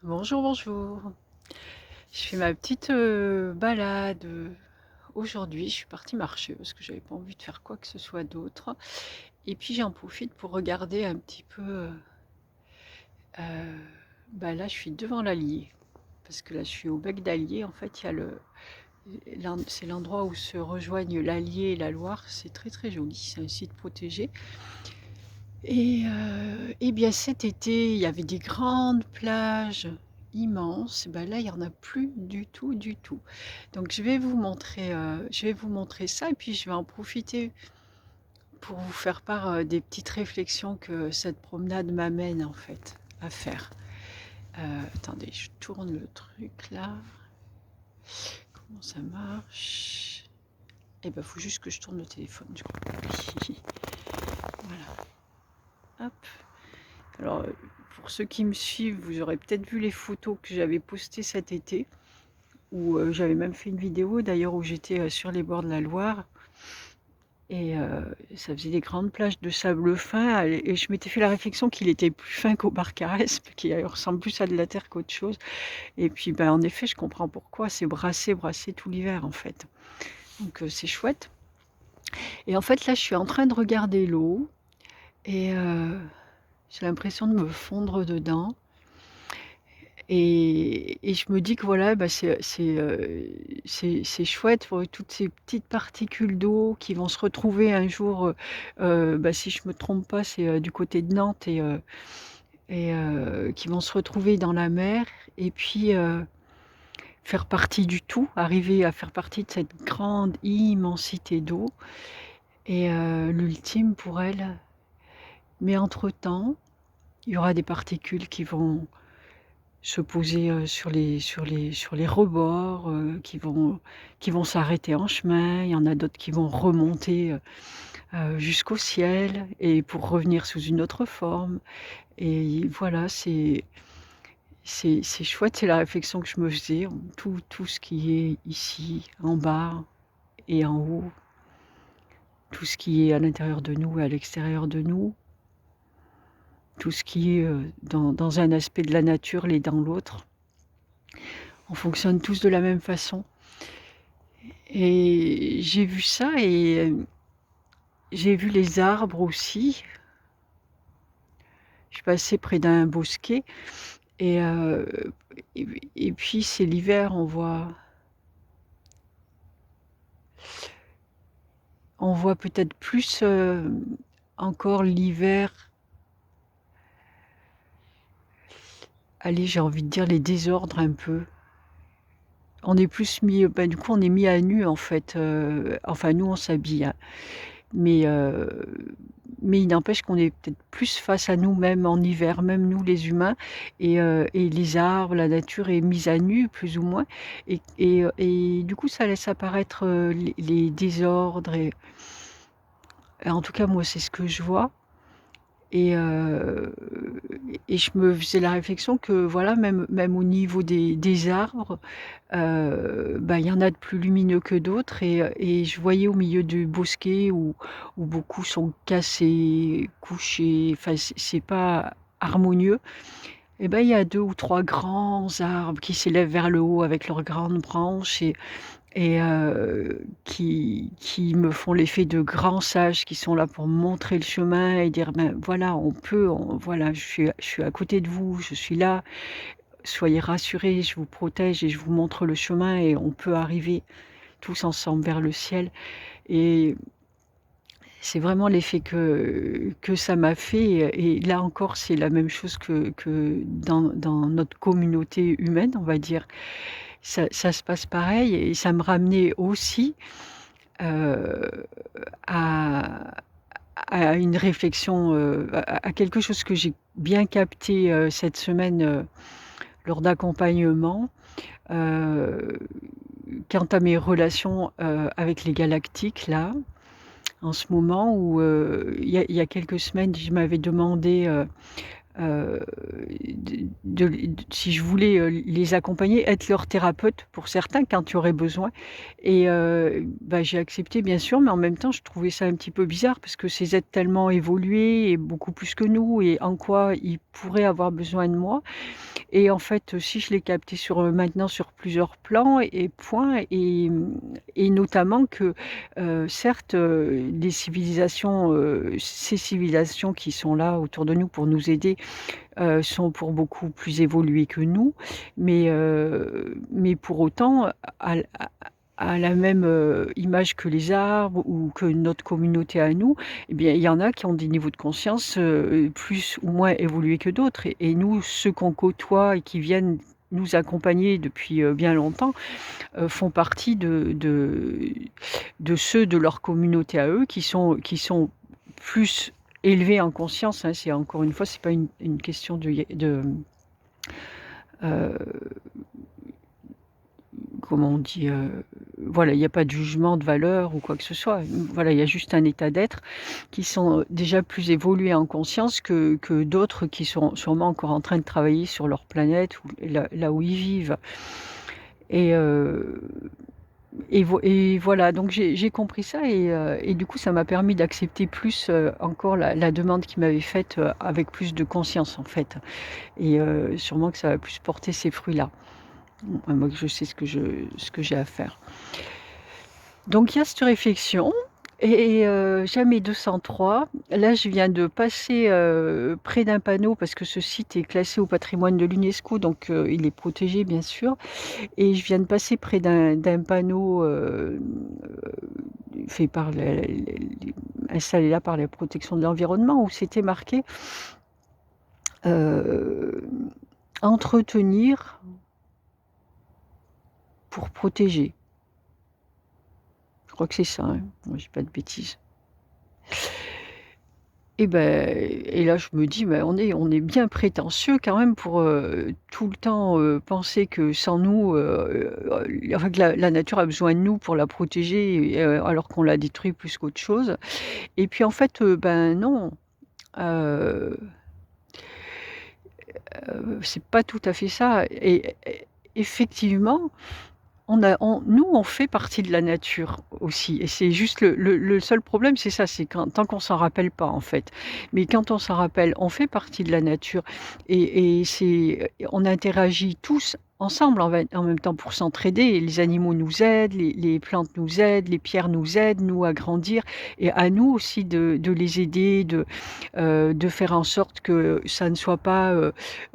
Bonjour, bonjour. Je fais ma petite balade. Aujourd'hui, je suis partie marcher parce que j'avais pas envie de faire quoi que ce soit d'autre. Et puis j'en profite pour regarder un petit peu. Euh, Là, je suis devant l'Allier parce que là, je suis au bec d'Allier. En fait, il y a c'est l'endroit où se rejoignent l'Allier et la Loire. C'est très très joli. C'est un site protégé. Et bien cet été, il y avait des grandes plages immenses. Ben là, il y en a plus du tout, du tout. Donc je vais vous montrer ça et puis je vais en profiter pour vous faire part des petites réflexions que cette promenade m'amène en fait à faire. Attendez, je tourne le truc là. Comment ça marche? Eh ben, faut juste que je tourne le téléphone, je crois. Voilà. Hop. Alors, pour ceux qui me suivent, vous aurez peut-être vu les photos que j'avais postées cet été, où j'avais même fait une vidéo d'ailleurs où j'étais sur les bords de la Loire, et ça faisait des grandes plages de sable fin, et je m'étais fait la réflexion qu'il était plus fin qu'au Barcarès, qui ressemble plus à de la terre qu'autre chose. Et puis, ben, en effet, je comprends pourquoi, c'est brassé, brassé tout l'hiver en fait. Donc c'est chouette. Et en fait, là, je suis en train de regarder l'eau, et j'ai l'impression de me fondre dedans. Et je me dis que voilà, bah, c'est chouette pour toutes ces petites particules d'eau qui vont se retrouver un jour, bah, si je me trompe pas, c'est du côté de Nantes, qui vont se retrouver dans la mer et puis faire partie du tout, arriver à faire partie de cette grande immensité d'eau. Et l'ultime pour elle, mais entre-temps, il y aura des particules qui vont se poser sur les rebords, qui vont s'arrêter en chemin. Il y en a d'autres qui vont remonter jusqu'au ciel et pour revenir sous une autre forme. Et voilà, c'est chouette, c'est la réflexion que je me faisais. Tout ce qui est ici, en bas et en haut, tout ce qui est à l'intérieur de nous et à l'extérieur de nous, tout ce qui est dans un aspect de la nature, l'est dans l'autre. On fonctionne tous de la même façon. Et j'ai vu ça et j'ai vu les arbres aussi. Je suis passée près d'un bosquet et, euh, et puis c'est l'hiver, on voit peut-être plus encore l'hiver. Allez, j'ai envie de dire les désordres un peu. On est plus mis, bah, du coup on est mis à nu en fait. Enfin nous on s'habille, hein. Mais, euh, mais il n'empêche qu'on est peut-être plus face à nous-mêmes en hiver, même nous les humains, et les arbres, la nature est mise à nu, plus ou moins, et du coup ça laisse apparaître les désordres, et en tout cas moi c'est ce que je vois, et, euh, et je me faisais la réflexion que voilà, même au niveau des arbres, bah, il y en a de plus lumineux que d'autres et je voyais au milieu du bosquet où beaucoup sont cassés, couchés, enfin c'est pas harmonieux, et ben il y a 2 ou 3 grands arbres qui s'élèvent vers le haut avec leurs grandes branches qui me font l'effet de grands sages qui sont là pour me montrer le chemin et dire: «Ben voilà, voilà, je suis à côté de vous, je suis là, soyez rassurés, je vous protège et je vous montre le chemin et on peut arriver tous ensemble vers le ciel», et c'est vraiment l'effet que ça m'a fait, et là encore, c'est la même chose que dans notre communauté humaine, on va dire. Ça se passe pareil et ça me ramenait aussi, heu, à une réflexion, à quelque chose que j'ai bien capté, cette semaine, lors d'accompagnement, heu, quant à mes relations, avec les galactiques là. En ce moment où, il y a quelques semaines, je m'avais demandé, heu, si je voulais, les accompagner, être leur thérapeute pour certains quand il y aurait besoin et bah, j'ai accepté bien sûr, mais en même temps je trouvais ça un petit peu bizarre parce que ces êtres tellement évolués et beaucoup plus que nous et en quoi ils pourraient avoir besoin de moi et en fait, si je l'ai capté maintenant sur plusieurs plans et points et notamment que, certes, les civilisations, ces civilisations qui sont là autour de nous pour nous aider, sont pour beaucoup plus évoluées que nous, mais pour autant, à la même, image que les arbres ou que notre communauté à nous, eh bien, il y en a qui ont des niveaux de conscience, plus ou moins évolués que d'autres et nous, ceux qu'on côtoie et qui viennent nous accompagner depuis, bien longtemps, font partie de ceux de leur communauté à eux qui sont plus élevés en conscience, hein. C'est encore une fois, c'est pas une question heu, comment on dit? Voilà, il y a pas de jugement de valeur ou quoi que ce soit. Voilà, il y a juste un état d'être qui sont, déjà plus évolués en conscience que d'autres qui sont sûrement encore en train de travailler sur leur planète ou là où ils vivent et et voilà, donc j'ai compris ça et du coup, ça m'a permis d'accepter plus, encore la demande qu'il m'avait faite, avec plus de conscience, en fait et sûrement que ça va plus porter ses fruits-là. Moi, que je sais ce que j'ai à faire. Donc il y a cette réflexion et jamais 203. Là, je viens de passer, près d'un panneau parce que ce site est classé au patrimoine de l'UNESCO, donc il est protégé, bien sûr et je viens de passer près d'un panneau, fait par les installé là par la protection de l'environnement où c'était marqué, heu, «Entretenir pour protéger». Je crois que c'est ça, hein, moi je dis pas de bêtises. Et ben et là je me dis: «Mais on est bien prétentieux quand même pour, tout le temps, penser que sans nous, enfin que la nature a besoin de nous pour la protéger et alors qu'on la détruit plus qu'autre chose» et puis en fait, ben non, heu c'est pas tout à fait ça et effectivement, nous, on fait partie de la nature aussi et c'est juste le seul problème, c'est ça, c'est tant qu'on s'en rappelle pas, en fait. Mais quand on s'en rappelle, on fait partie de la nature et on interagit tous ensemble en même temps pour s'entraider. Les animaux nous aident, les plantes nous aident, les pierres nous aident, nous, à grandir et à nous aussi de les aider, de faire en sorte que ça ne soit pas,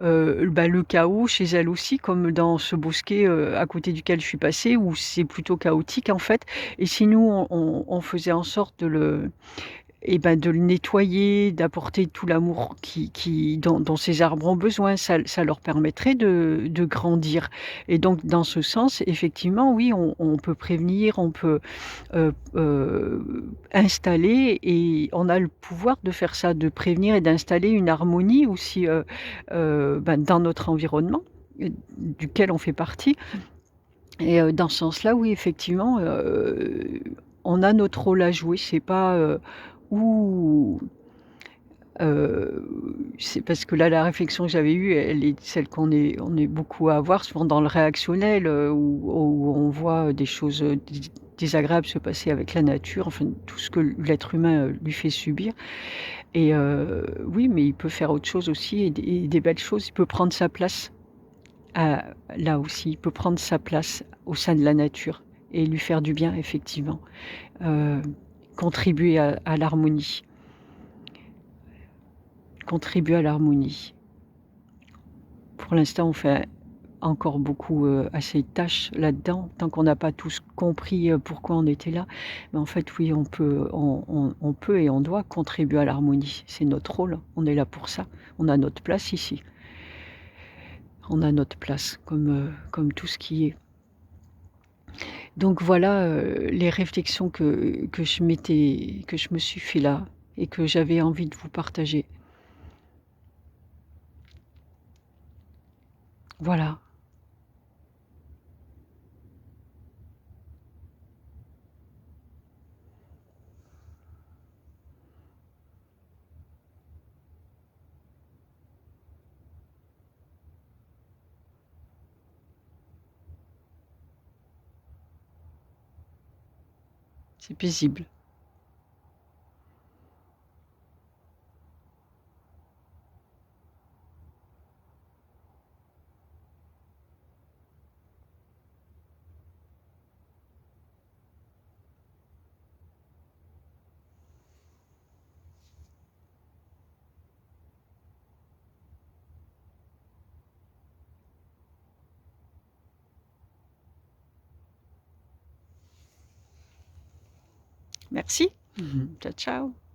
bah, le chaos chez elles aussi, comme dans ce bosquet, à côté duquel je suis passée où c'est plutôt chaotique en fait et si nous on faisait en sorte et ben, de le nettoyer, d'apporter tout l'amour dont ces arbres ont besoin, ça leur permettrait de grandir et donc dans ce sens, effectivement, oui, on peut prévenir, on peut, installer et on a le pouvoir de faire ça, de prévenir et d'installer une harmonie aussi, ben, dans notre environnement, duquel on fait partie et dans ce sens-là, oui, effectivement, on a notre rôle à jouer. C'est pas, ou c'est parce que là, la réflexion que j'avais eue, elle est celle on est beaucoup à avoir souvent dans le réactionnel, où on voit des choses, désagréables se passer avec la nature, enfin tout ce que l'être humain, lui fait subir et oui, mais il peut faire autre chose aussi et des belles choses. Il peut prendre sa place, là aussi, il peut prendre sa place au sein de la nature et lui faire du bien effectivement, heu, contribuer à l'harmonie. Contribuer à l'harmonie. Pour l'instant, on fait encore beaucoup, assez de tâches là-dedans, tant qu'on n'a pas tous compris, pourquoi on était là. Mais en fait, oui, on peut et on doit contribuer à l'harmonie. C'est notre rôle, on est là pour ça. On a notre place ici. On a notre place comme tout ce qui est. Donc voilà, les réflexions que je me suis fait là et que j'avais envie de vous partager. Voilà. C'est paisible. Merci. Ciao, ciao.